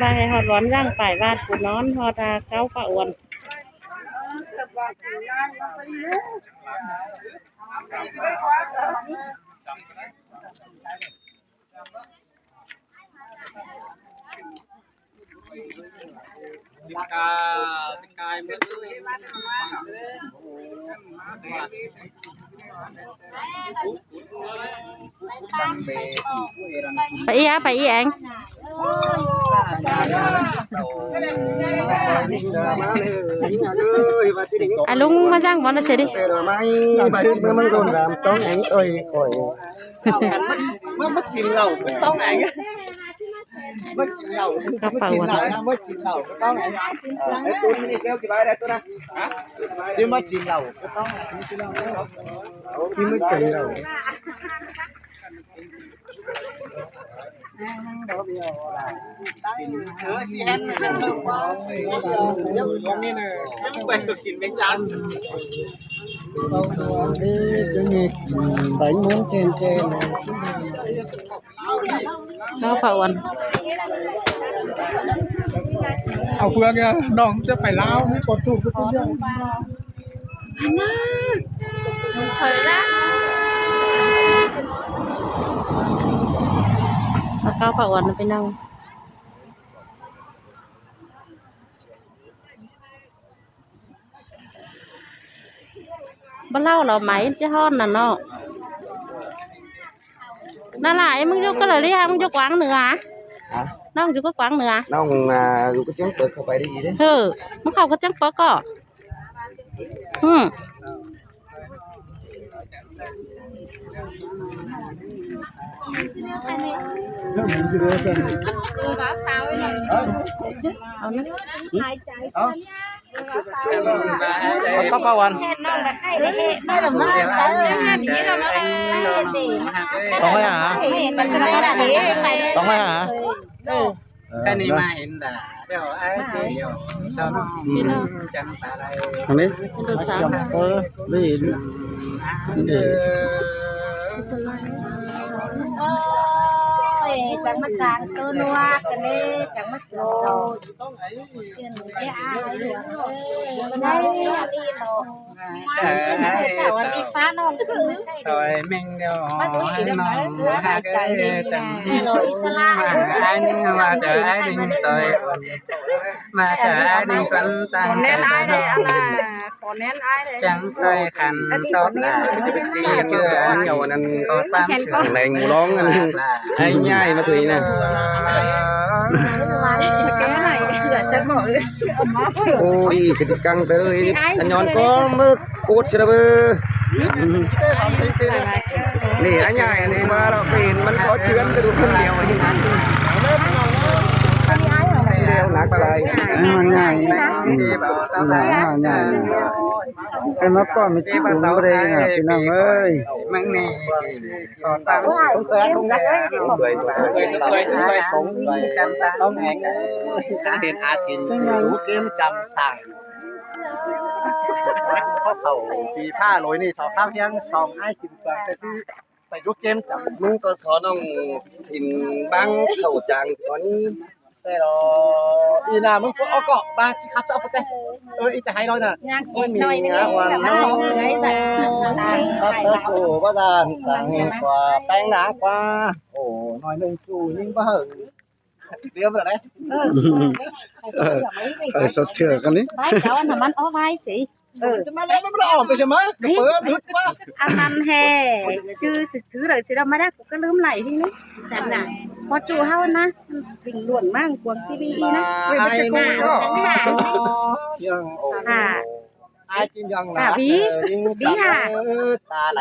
บายฮอดร้อนร่างป่ายบ้านปูนอนฮอดเก้าปะอ้วนไปอีไปอีเองลุงมาจ้างบอลนะเสียดิmất chìm lầu tao ngại mất chìm lầu mất chìm lầu tao ngại tôi đi kéo cái bài đây tôi đây chứ mất chìm lầu tao ngại chứ mất chìm lầu bánh muốn trên nó phao ănเอาเฟืองเนี่ยน้องจะไปเล่าให้กดถูกทุกอย่างแล้วก็ฝาวันไปนั่งบ้านเล่าเราไหมจะทอดน่ะเนาะนั่นแหละมึงยกก็เลยดิฮะมึงยกquán nữa hảน้องอยู่ก็quán nữaน้องอยู่ก็เจ้าเปิดเข้าไปได้ดีด้มึงเข้าก็จังเปิดก็có bao anh xong rồi hả xong rồi hả cái này mà hiện là đều ai chơi sao nó chẳng tại đây thằng đấy lấy gì chẳng mất càng cơ noa cái này chẳng mất rồi tiền cái ai được đây đi đồ chào anh đi phá non rồi mình đều hai cái chẳng ai nhưng mà chờ ai đi tôi mà chờ ai đi vẫn tăng nén ai đây anh à còn nén ai đây chẳng tôi khăn tốt là chưa nhiều anh có tam thằng này ngủ lón anh nhai mà thủy nè cái này là sẽ mọi ôi cái căng tới anh nhon có mơ cốt chưa đâu nè anh nhai này mà nó phềnมันcó chuyến cái đồ không nhiều như thế đeo nát lạiมันใหญ่มันใหญ่เป็นมาก่อนไม่จิ้มตาเลยนะพี่น้องเอ้ยมันนี่ตอนตามkhông cười sốngต้องแหงการเดินอาทิตย์รู้เกมจำสั่งข้อเข่าจีท่าลอยนี่สองข้าวเที่ยงสองไอ้กินกันแต่ที่ไปรู้เกมจำมึงก็สอนน้องกินบ้างเข่าจังก่อนแต่รออีน่ะมึงก็เอาเกาะบ้างจิครับจะเอาไปแต่อีจะให้น้อยน่ะไม่มีนะวันน้องครับเธอจูว่าดานสั่งกว่าแป้งหนากว่าโอ้น้อยนึงจูยิ่งบ้าเหงเรียบร้อยสดเถื่อกันนี่ vai cháu anh làm ăn ó vai xíจะมาแล้วมันไม่ออกไปใช่ไหมเปิดดึกว่า ăn ăn hè chứ thứ đời sẽ đâu mà đã cũng lớn lại đi nữa sáng nàoพอจูเฮานะถึงล้วนมั่งกวงทีวีนะไม่ใช่กูก็ยังโอ้ไอ้จริงยังนะบีค่ะตาไหล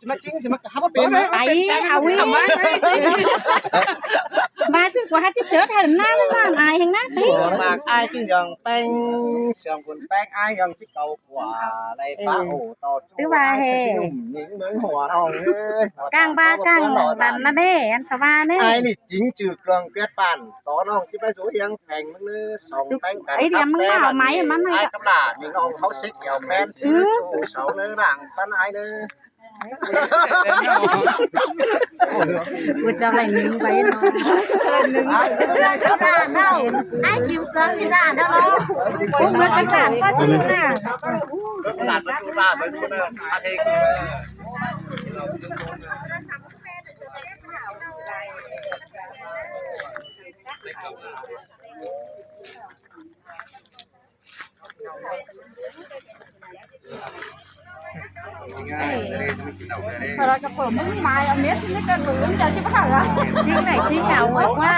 จะมาจริงใช่ไหมเขาเป็นไหมไปเอาวิมาซึ่งกว่าจะเจอถ่ายหน้าไม่ว่าอายเห็นนะmà ai chứ dần bang sườn quần bang ai gần chiếc cầu quả đây phá hồ to thứ ba hè những món hòa hồng càng ba càng lần là đê ăn sao ba đấy ai này chính trừ cường quyết bản to nó chứ bây giờ hiang thành nó sòng bang ấy thì em mới bảo máy mà ai cắm là những ông hấu xích dầu men xíu sáu nữa đảng phân ai nữa กูจะอะไรนึงไปเนาะเขาด่าเนาะไอ้คิวเกินที่ด่าเนาะกูเงินไปสานก็จริงน่ะ ตลาดมันจุฬาเหมือนคนเดินอาเทงเราจะเปิดมึงมาเอาเม็ดไม่กันหรือจะชิบหายละจริงไหนจริงเหงาบอกว่า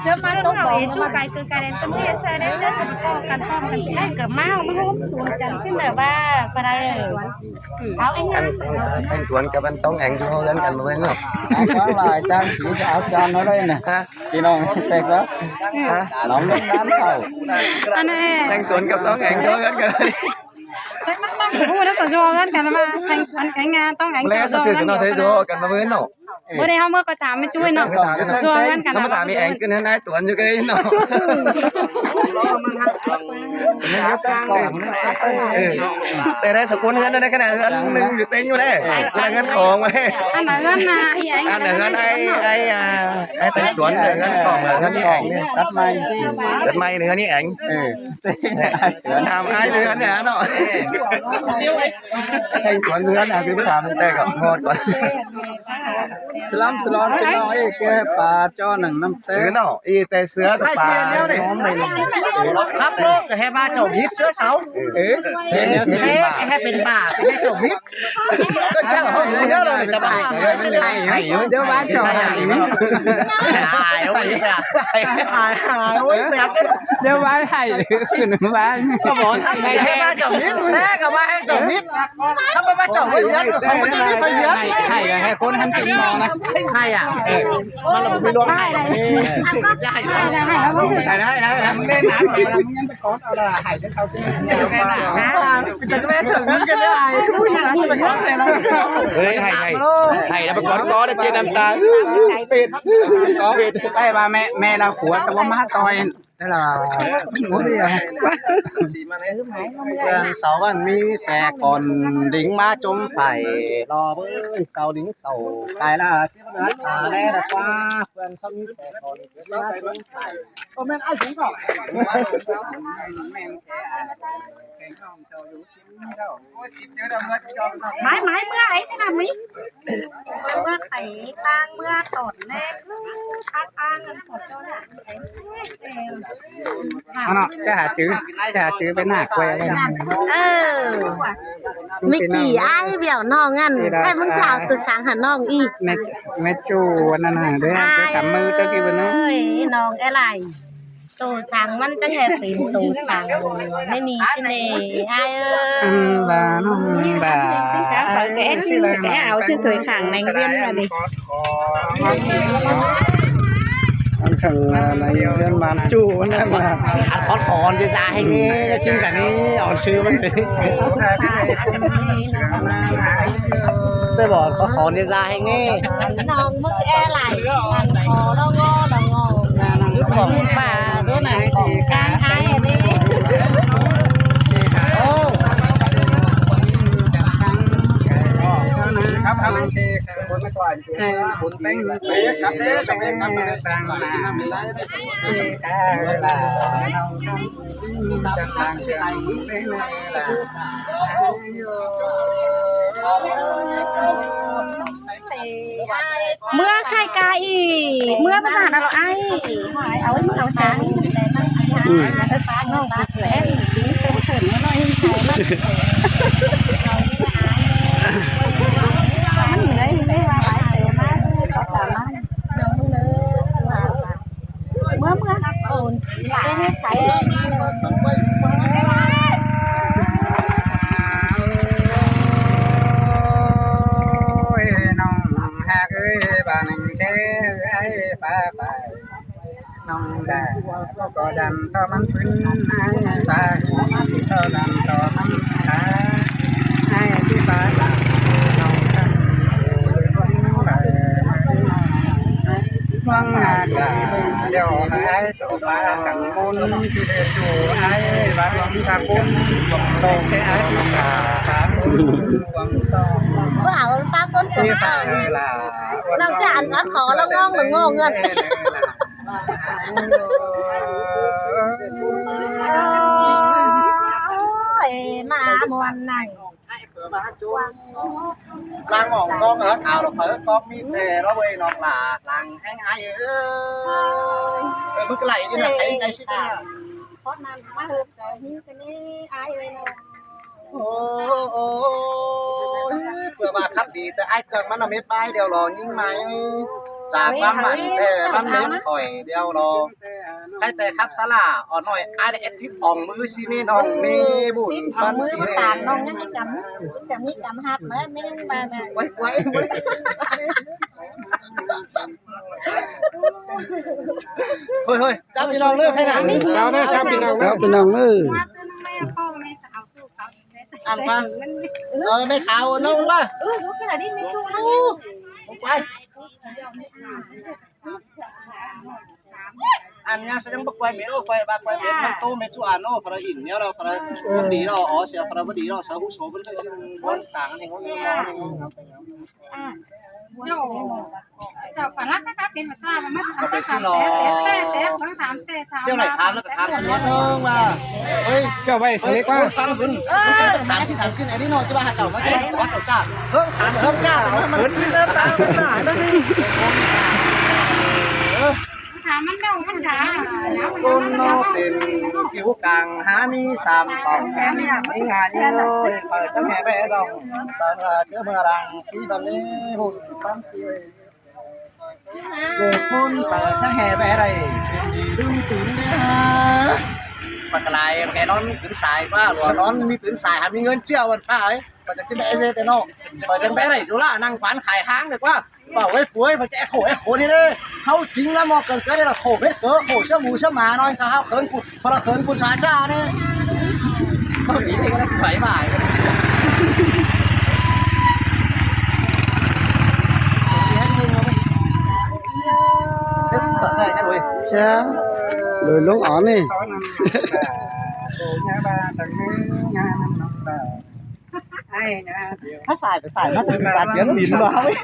จะมาต้องบอกจู่ไปคือการเล่นเป็นเพื่อนเซอร์เล่นเล่นสนุกกันต้อมกันใช่กับเมาไม่รู้สูงกันซึ่งแบบว่าอะไรเอาไอ้งาน anh Tuấn các bạn tông ảnh cho gần gần với nhau có là trang chỉ cho áo trang ở đây nè chị non tẹt đó nóng lên đám đầu anh Tuấn các tông ảnh cho gần gầnใช่มันต้องพูดแล้วต่อจอกันกันมาแข่งงานต้องแข่ง lẽ sao từ cái nó thấy rồi gần với nhau เมื่อได้เขาเมื่อก็ถามไม่ช่วยเนาะรวมกันกัน nó mà tạm bị ảnh cái nên ai Tuấn cho cái nóแต่ได้สกุลเงินได้ขนาดเงินหนึ่งอยู่เต็งอยู่เลยเงินของไว้ อันไหนเงินนะไอ้ อันไหนเงินไอ้แต่สวนเงินกล่องเงินนี่ảnh cắt may rất may nữaนี่ảnh làm ai nữa nè nó thành sวนเงินคือไปถามแต่กับงอดก่อน slam slon cái nói cái bà cho nằng năm té เนาะอีแต่เสือกับปลาครับโลกแค่บ้าเจ้าพิษเสือเสาแค่เป็นบ้าแค่เจ้าพิษก็เจ้าเขาอยู่แล้วเลยจะบ้าใช่ไหม เดี๋ยวบ้านจอด หายโอ้ยโอ้ยแบบ เดี๋ยวบ้านให้ขึ้นบ้านก็บอก ทำแค่บ้าเจ้าพิษแท้กับว่าให้เจ้าพิษทำบ้าเจ้าไม่เสือเขาไม่ได้ไม่เสือ ให้ให้คนทำจริงมองนะ ให้อ่ะมันเราไม่รวมให้ได้มึงได้หนาหน่อยมึงงั้นไปกดเอาละให้จะเขาจะแม่ถึงมึงกันได้ผู้ชายจะกดแต่เราเฮ้ยให้แล้วไปกดก็ได้เจน้ำตาปิดไปว่าแม่เราขัวกับว่ามาต่อยได้ละไม่หัวเดียว sáuวันมีแสก่อนดิ้งมาจมไฟรอเบ้ยเสาดิ้งเต่าตายละเจ้าเนื้อตาแน่ละว่าเพื่อนเขามีแสก่อนมาจมไฟก็แม่นไอ้ถึงก่อนไม้เมื่อไอ้ที่น่ะมิเมื่อไข่ตั้งเมื่อตดแรกพักอ้างกันหมดแล้วน่ะ เนาะจะหาจื้อไปหน้ากล้วยอะไร ไม่กี่ไอ้เบี่ยวน้องงั้นใช่มึงสาวตัวสางหันน้องอีก แม่จูนั่นน่ะเด้อจะทำมือตะกี้วันนั้น เอ้ยน้องอะไรตัวสางมันจังแห่เป็นตัวสางไม่มีใช่ไหมไอ้บ้าน้องบ้า cái em xin cái áo xin tuổi khẳng ngành viên là đi anh thằng này dân bán chủ nên mà khó khòn cho ra hay nghe chưng cả ní ở sưมันtôi bỏ khó khòn cho ra hay nghe non mức e lại ngò đâu ngò còn bà chỗ này thì can ai điครับคนไม่ก่อนคนเป็นครับเด้อต้องเป็นครับต่างๆนำไล่ละจังทางเชียงละเมื่อใครกาอีเมื่อภาษาเราไอ้เอาช้างน้องปัดแหวนดิ้งเป็นขนน้อยใช่ไหมเมื่อโอนจะให้ใครน้องฮักเอ้ยบ้านเช่ไอ้ป้าไปน้องได้ก็ดันต่อมันพื้นไอ้ป้าก็ดันต่อมันขาไอ้ที่ป้าน้องทำวังหากา เดี๋ยวหายตัวปลาขังมุนที่เดือดจูไอ้บ้านหลวงทางบุญตกแค่ไอ้ตาตาบุญหวังต้อง bảo ta con ที่ của ตา ta ลา เราจะอ่านก็ขอเรางงหรืองงเงินมาหมวนไหน làng mỏng con ở ảo đâu phải con mi tè nó về nòng là làng anh ai ơi mức cái này như là cái shit này có nan má hợp trời như cái này ai ơi nó ôi vừa bà khắp đi tại ai cần mà nó mét bay đều lò nhưng màจากลำมันแต่มันเล่นถอยเดียวรอใครแต่ครับสลาอ่อนหน่อยไอ้เอ็ดทิศอ่องมือซีนี่น้องมีบุญฟัน มือ ปี มัน นี้ ต่างน้องยังไม่จำนี่จำหัดมาไม่มาน่ะ ไว้เฮ้ยจับพี่น้องเลิกให้หน่อย เจ้าเนี่ยเจ้าพี่น้อง ครับพี่น้องเอ้ย อ่านมาไม่สาวน้องป่ะ รู้cái là đi mấy chú nó ไปอันนี้ฉันยังบอกไปไม่รู้ไปบางไปเป็นมันโตไม่ชั่วโน่พระอินเนี่ยเราพระวันดีเราอ๋อเสียพระวันดีเราสาวผู้โสมเป็นที่วันต่างกันเองว่าเนี่ย chào phản lắc các bên mà cha mà mất thằng sẽ vẫn thám tê thám เดี๋ยวไหนถามแล้วก็ถามฉันนิดนึงว่าเฮ้ย เจ้าไว้เสกว่า ฟังคุณถามสิไอ้นี่เนาะจะมาหาเจ้ามาเจ้าวัดเจ้าจ้าถามจ้ามัน thámมันเดามันขาแล้ว คนโนเป็นผิวกลางหามีสามปองมีงานนี้เลยเปิดจังแห่แม่ดองสารเชื่อเมื่อรังสีบันนี้หุ่นตั้งปีเกิดปุ่นเปิดจังแห่แม่ไรดึงตื่นเนี่ยปากลายแม่นอนตื่นสายว่าหัวนอนมีตื่นสายหามีเงินเชี่ยววันป้าเอ้ยเปิดจังที่แม่เซ่แต่นอกเปิดจังแม่ไรดูล่ะนั่งฝันขายห้างเลยว่าbảo ấy cuối mà chạy khổ đi đi không chính là một cần cái đây là khổ hết cỡ khổ sơ mù sơ mà nói sao hao khớn cụt hoặc là khớn cụt xá cha đấy không nghĩ thì nó phải bài cha rồi lúc ổn đi ถ้าสายไปสายมาถึงการเจียนดินมาเว้ย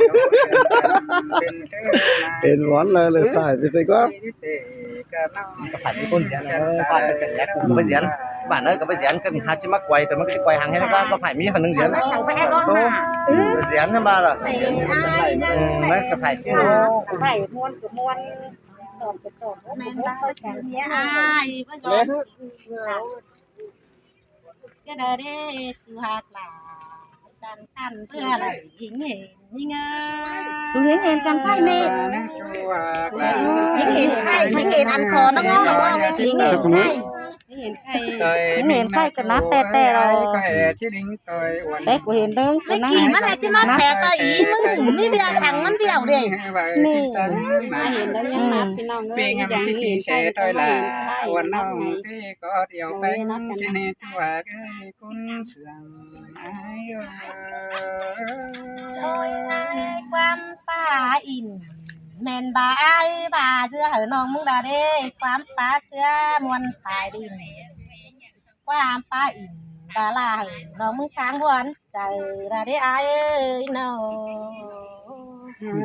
เป็นหวานเลยใส่ไปสิครับ phải đi con จียนphảiไปแต่แรกกูไปเจียนบ้านเอ้ยก็ไปเจียนก็หาจิมักไกวแต่มันก็จะไกวห่างให้ก็phảiมีphầnนึงเจียนโตเจียนขึ้นมาล่ะมันก็phải xí nó phải muôn của muôn tổn của tổn men ta cái nhé ai bây giờ cái đời đấy chú hạt là đàn khăn thưa là hình hình như chú hình hình càng khai nè hình hình ăn khờ nó ngon cái hình hình khai hình hình khai cái nát tè tè rồi đấy của hình đấy cái kỳ mà này chứ nó xẻ tao ýมึงไม่เบียร์สั่งมันเบี้ยวดินี่เห็นได้ยังนัดพี่น้องเอ้ยยังเห็นใช่ต้อยล่ะวันน้องที่ก็เดียวไปที่นี่จังหวะก็คุณเสื่อมไอ้โอ้ยความป่าอินแม่นบ่าไอ้บ่าเสื้อเหน้องมึงดาเด้ความป่าเสื้อมวนตายดินความป่าอินบ่าลาน้องมึงสร้างวนใจดาเด้ไอ้เอ้ยน้อง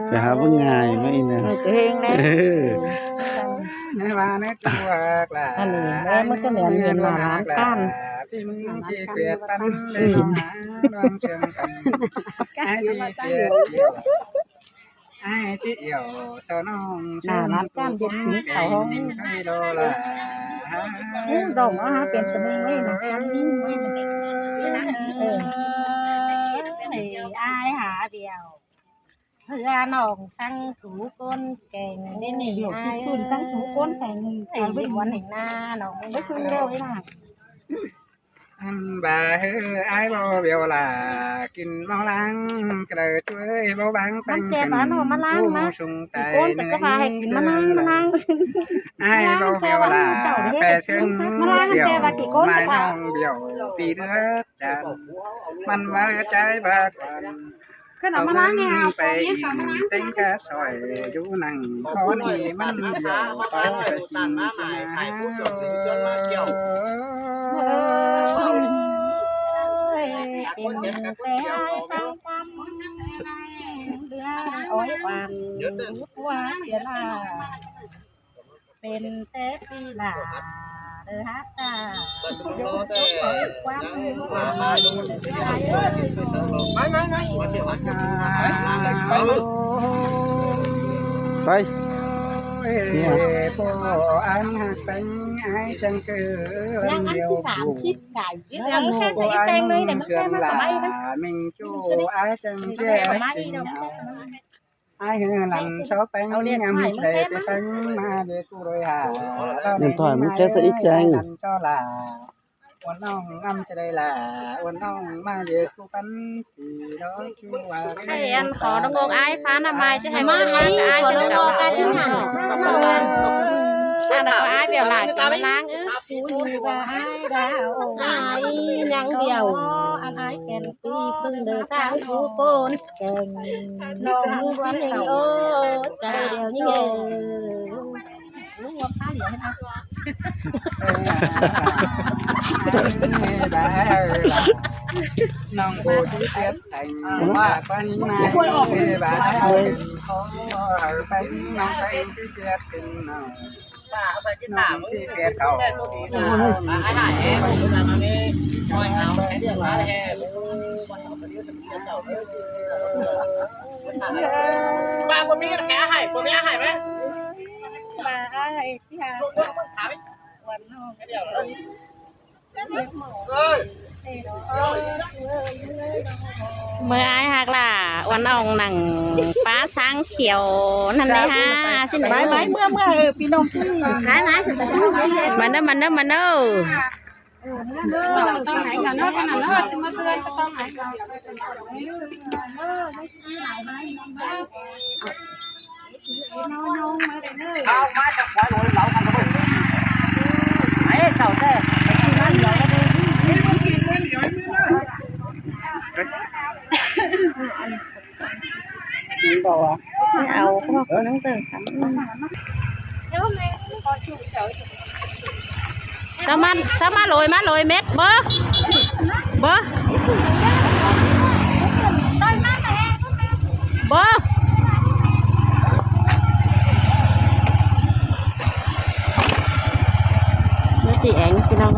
จะหาว่าง่ายไหมนะ เพลงนะ ในบ้านในตัวกลา อันนี้แม่มันก็เหมือนเห็นหลานก้าน ที่มึงที่เกลียดปันเลยมาดวงเชิงกันไอ้ที่เกลียดไอ้ที่เอี่ยวสาวน้อง หน้าร้านก้านเย็นถึงเขาห้อง ไม่โดนละ ดองอาหารเป็นตัวเองไว้นะอายหาเดียวเพื่อน้องสั่งถูก้นเก่งได้หนีอายคุณสั่งถูก้นแข่งไอ้วันหนึ่งหน้าน้องไม่ซื้อเร็วเลยนะ อันบ่าเฮ้ไอ้บ่เบียวละกินมอลังกระช่วยบ่บังตังสุงไต ก้นแต่ก็พาให้กินมะนาว ไอ้บ่เบียวละแปะเชิงเดียวไม่น้องเบียวปีเดือดจันมันมาใจบากวัน cái nào mà láng nghe nào ไปอินเต็งกะซอยอยู่นั่งขอนี่มันเดียวไปจริงเป็นแต่จังความเดืออ้อยหวานว่าเสียลาเป็นแต่ปีลาเด้อฮักตาความไป โปอันหักเป็นไอ้จังเกิน ยังอัน เดียว ที่30ไก่ยังแค่ใส่แจงเลยแต่มันแค่มากับไม้นะ มิงจูไอ้จังเจ้ไอ้เฮือหลังชอบเป็นงามเสพไปเป็นมาเด็กกูเลยหาชอลาวันน้องงามจะได้ล่ะวันน้องมาเด็กกูกันสีร้อยชัว ให้อันขอดงงไอ้ฟ้าหน้าไม้จะให้มาไอ้ขอดงงไอ้ที่หันอันนั้นไอ้เบี่ยวหลายจะมาล้างฟูอยู่ว่าไอ้ดาวไอ้ยังเดียวอันไอ้แก่นปีครึ่งเดือสาวฟูโกนแก่งน้องวันเองโอ้ใจเดียวนี่เองรู้ว่าป้าเหลือให้เอาน้องโบที่เทียบแต่งว่าปันมาเทบาเลยขอไปน้องไปที่เทียบเป็นน้องน้องที่เทียบเขาบ้าคนนี้แค่หายคนนี้หายไหม มาไอ้ที่หาวันนอกเดี๋ยว เมื่อไอ้หักล่ะวันอ่องหนังป้าช้างเขียวนั่นเลยฮะสิไหนไม้เมื่อพี่น้องพี่ขายไม้ถึงมันเนอะต้องไหนกันเนาะขนาดเนาะจะมาเตือนก็ต้องไหนกันเอามาจากควายลอยเหลากันเลยไอ้เต่าแท้ไปกินน้ำเหลากันเลยบอกว่าเอาเขาบอกน้องเสิร์ฟค่ะสามาลอยเม็ดบ่บ่เมื่อจีแองพี่น้อง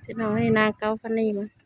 จะน้องให้นางเกาฟันนี่มา